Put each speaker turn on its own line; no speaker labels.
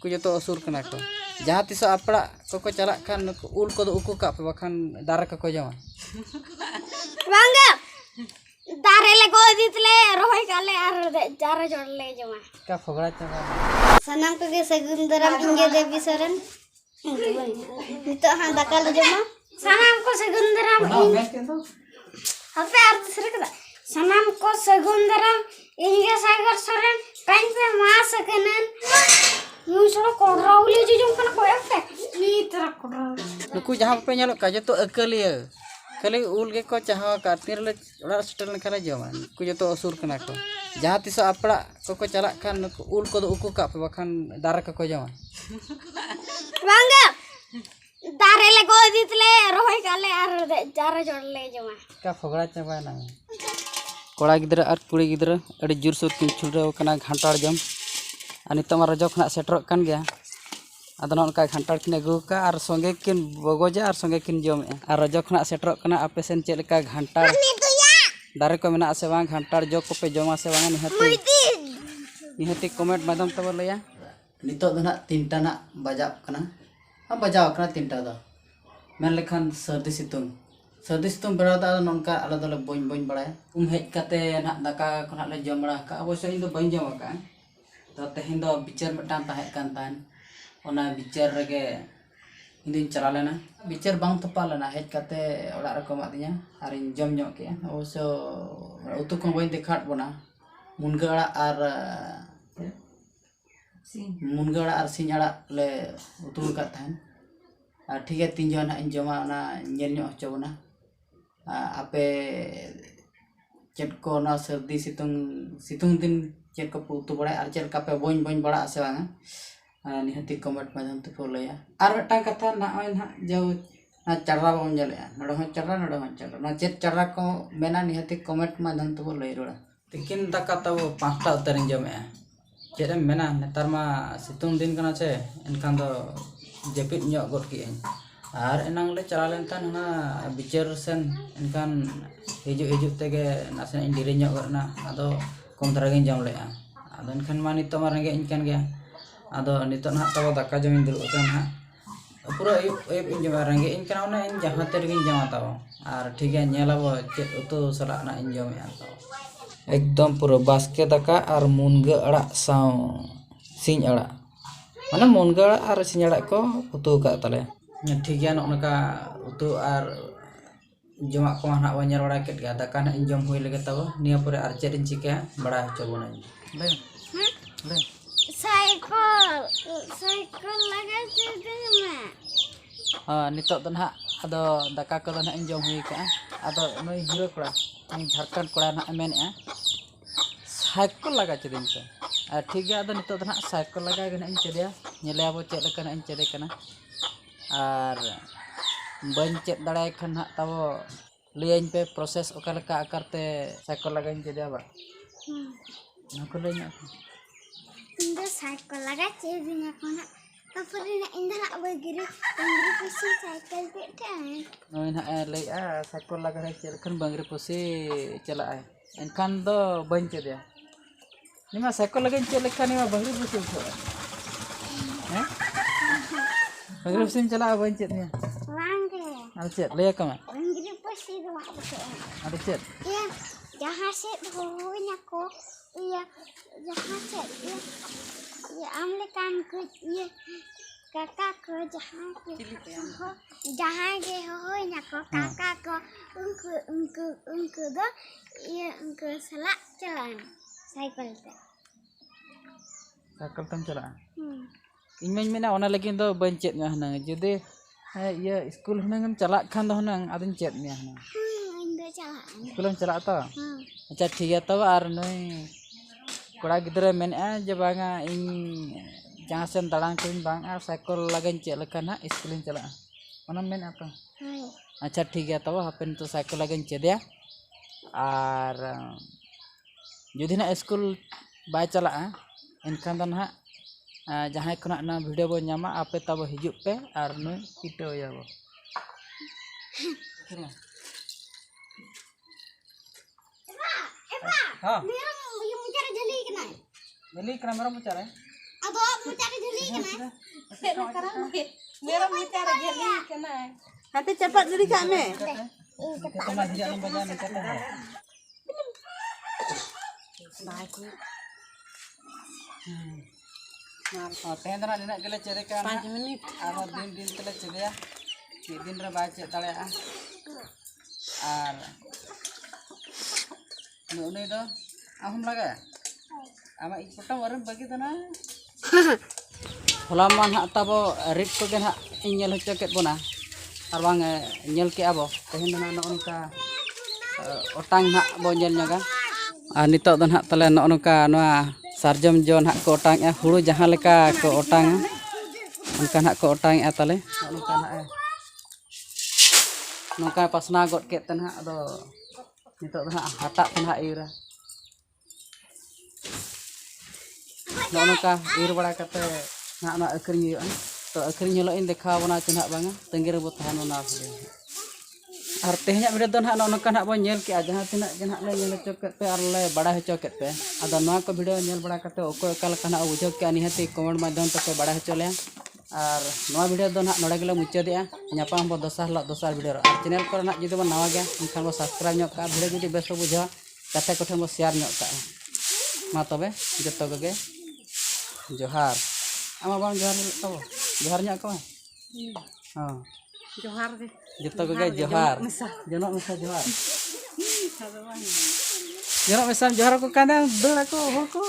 को जो तो असुर कना को जहाँ तीस आपड़ा को चला खान उल को उकू का पे बखान दारा को जमा
बांगा दारे ले को दितले रोय काले आर जारा जोड़ले जमा
का फगड़ा चला
सनम को के सगुंदरम इंगे देवी सरन नितो हां दकाल जमा सनम को सगुंदरम हपे अर्थ सरकदा सनम को सगुंदरम इंगे सागर सरन काइन पे मास कनन मुसरो कोराउली जुजुम कन को एफे नी तरह कोराउ
नुकु जहाँ पे ñalo का जो तो अकलिया खाली उल के को चाहा का तिरले ओड़ा स्टल खाले जमा को जो तो असुर कना को जहाँ तीस आपड़ा को चला खान उल को उकू का पे बखान दारा को जमा
बांगा दारे ले को दितले रोय काले आर जारा जोड़ले जमा
का फगड़ा चबा ना कोड़ा गिद्रा और कुड़ी गिद्रा अड़ी जोर सोर किन छुड़ाव कना घांटाड़ जम आ नितो मा रजो खना सेटरक कान गया आदो नका घांटाड़ किन अगू का और संगे किन बगोजा और संगे किन जमे और रजो खना सेटरक कना आपे सेन चेद लेका घांटाड़ दारे को मेना से बांग घांटाड़ जो को पे जमा से बांग निहती कमेंट माध्यम तब लया नितो दो ना तीनटा ना बजाव कना हम बजाव कना तीनटा दो मेन लेखान सर्दी सितुंग बेड़ा दा नोनका आला दले बइन बड़ा हेज काते ना दाका खना ले जम बड़ा का अवश्य इन दो बइन जम का तो तेहेन दो बिचार मटान ताहे कान तान ओना बिचार रगे इन चला लेना बिचार बांग थपा लेना हेज काते ओड़ा रे को मादिया आर इन जम जम के अवश्य उतु को बइन देखाट बना मुनगा और मुनगा और सिंगाड़ा ले उतु का थान ठीक है तीन जन इन जमा ना ñel ñok चबना आपे चेट को ना सर्दी सितुंग दिन चेट को उतु बड़ा और चेट का पे बइन बड़ा से बांगा निहती कमेंट माध्यम ते को लया और मटा कथा ना ना जो ना चर्रा बन जले नडो हो चर्रा ना चेट चर्रा को मेना निहती कमेंट माध्यम ते को लय रोड़ा तिकिन दाका तब पांचटा उतरिन जमे चेट मेना नेतार मा सितुंग दिन कना छे एनखान दो जपित ñok गट की और एनांग ले चला लेन तान ना बिचार सेन एनखान हिजु तेगे नासे इंडिरे ñok गरना आदो कम धरा गिन जम ले आदो एनखान मा नितो मा रेंगे इनखान गया आदो नितो ना तब दाका जम इंदु कन हा पूरा एप इन जम रेंगे इनखान ना इन जहां ते गिन जमा तब और ठीक है ñेलाबो चेत उतो सला ना इन जम या तब एकदम पूरा बास्के दाका और मुनगा अड़ा साव सिंह अड़ा माने मुनगा और सिंह अड़ा को उतु का तले ठीक है नका उतु और जमा को ना बन बड़ा के दाका ना इन जम हुई लगे तब निया पर और चेत इन चिका बड़ा चबोना ले
साइकिल लगा से देमा
हां नितो तो ना आदो दाका को ना इन जम हुई का आदो नई हीरो कोड़ा झारखंड कोड़ा ना मेन साइकिल लगा चेदिन पे ठीक है आदो नितो तो ना साइकिल लगा गना इन चेदिया नेले अब चेद लेका इन चेदे कना और बन चेद दड़ाय खन हा तब लैन पे प्रोसेस ओका लेका आकारते साइकिल लगा इन चेदिया बा नको लैना
इंदो साइकिल लगा चेदिना कोना तपरे ना इंदला बगिरे पसी साइकिल पे
नोय ना ले साइकिल लगा चेद खन बंगरे पसी चला है एनखान दो बन चेदिया निमा साइकिल लगा चेद लेका निमा बंगरे पसी हैं बंगरे पसी चला बन चेद निया
वांगे
अब चेद ले कमा
बंगरे पसी दो
अब चेद
या जहां से होइना को या जहां से ये आमले काम को ये काका को जहां के होइना को काका को उनको दो ये उनको सला चलान साइकिल
तम चला इन मेना ओना लेकिन दो बन चेद में हना जदे ये स्कूल हनंगम चला खान दो हनंग आदिन चेद में हना
इन दो चला
स्कूल में चला तो अच्छा ठीक है तब और नई कोड़ा गिदरे मेन जे बांगा इन जहां से दालान को बांग और साइकिल लगन चेद लेका ना स्कूल में चला ओना मेन तो अच्छा ठीक है तब हापेन तो साइकिल लगन चेदिया और जुदी ना स्कूल बाय चला एनखान दो ना जहां खना ना वीडियो बो नामा आपे तब हिजुप पे और नुई पिटो याबो हां जली कना मेरा मुचारे
Ado mencari jeli kena.
Hati cepat diri kami.
तेहन दो निना गेले चेदे का 5 मिनट आरो दिन दिन तेले चेदया कि दिन रे बाय चेद दाड़े आर नुने दो आहम लगा आमा इ पटम वरम बगी दना होलामान हा ताबो रिट को गेन हा इᱧेल होचो केत बोना आर बांग ñel के आबो तेहन दना नोनका ओटांग हा बो ñel ñoगा आर नितो दन हा तले नोनका नोआ सारजम जोन हा को ओटांग हुड़ू जहां लेका को ओटांग उनका ना को ओटांग तले उनका ना नोका पासना गड के तन हा अदो नितो दन हा हटा तन हा इरा नोका ir बड़ा कते ना ना अखरिñ हुआ तो अखरिñ हलो इन देखा बना चना बांगा तंगेर बो तहन ना और तेहኛ वीडियो दन हा नोका ना बो ñel के जहां तिना जन ले ñel चो केते आर ले बड़ा हचो केते अदो ना को वीडियो ñel बड़ा कते ओको एकाल कना बुझो के निहति कमेंट माध्यम तक बड़ा हचो ले और नवा वीडियो दन हा नोडे गेले मुचादिया ᱧापाम बो दोसार वीडियो और चैनल पर ना जुदी बो नवा गया इनखान बो सब्सक्राइब ᱧᱚᱜ का वीडियो जुदी बेस बो बुझो कते कोठे बो शेयर ᱧᱚᱜ का मा तबे जतो गगे जोहार आमा बाम जोहार तबो जोहार ᱧᱚᱜ का हां
जोहार गे
जतो गगे जोहार जनok मिसा जोहार जनok मिसा जोहार को कांदा दड़ा को हो को